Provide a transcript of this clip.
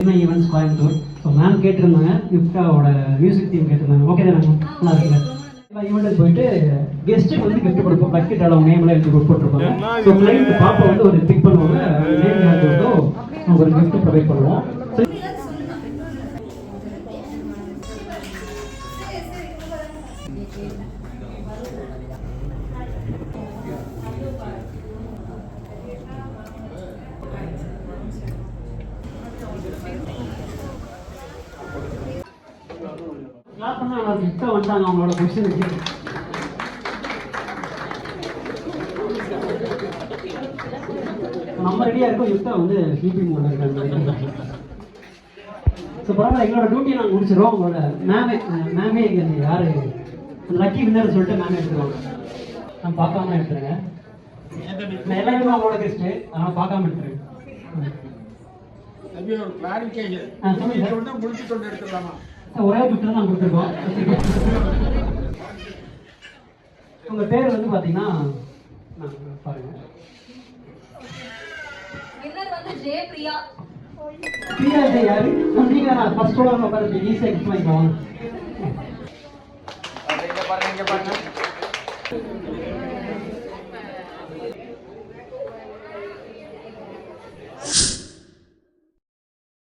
Events Coimbatore. So ma'am கேட்டிருந்தாங்க கிஃப்டாவோட music team கேட்டிருந்தாங்க. Okay தான் மேம், நல்லா இருக்குல்ல. எல்லா ஈவெண்ட்டுக்கு போயிட்டு கெஸ்ட்டுக்கு வந்து கிஃப்ட் கொடுப்போம். பக்கெட் அளவு நேம்லாம் எழுதி போட்டுருப்பாங்க. ஸோ கிளைண்ட் பாப்பா வந்து ஒரு பிக் பண்ணுவாங்க. நேம் யார் கொடுத்தோ அவங்க ஒரு கிஃப்ட் ப்ரொவைட் பண்ணுவோம். கிளாஸ் பண்ணா அவங்க கிஃப்டாக வந்துட்டாங்க அவங்களோட கொஸ்டினுக்கு. நம்ம ரெடியாக இருக்கோம். கிஃப்டாக வந்து ஸ்லீப்பிங் பண்ணிருக்காங்க. ஸோ பரவாயில்ல, எங்களோட டியூட்டியை நாங்கள் முடிச்சிடுறோம். உங்களோட மேமே எங்கள் யார் லக்கி வின்னர் சொல்லிட்டு மேமே எடுத்துருவாங்க. நான் பார்க்காம எடுத்துருங்க. நான் எல்லாருமே அவங்களோட கெஸ்ட்டு, அதனால் பார்க்காம எடுத்துருங்க. ஒரே கிஃப்ட் தான் கொடுத்துருக்கோம். உங்க பேர் வந்து பாத்தீங்கன்னா பாருங்க, பிரியா. யாரு நீங்க? நான் ஃபர்ஸ்ட் ஃப்ளோர்ல உட்கார்ந்து ஈஸியா கிஃப்ட் வாங்கிக்குவாங்க.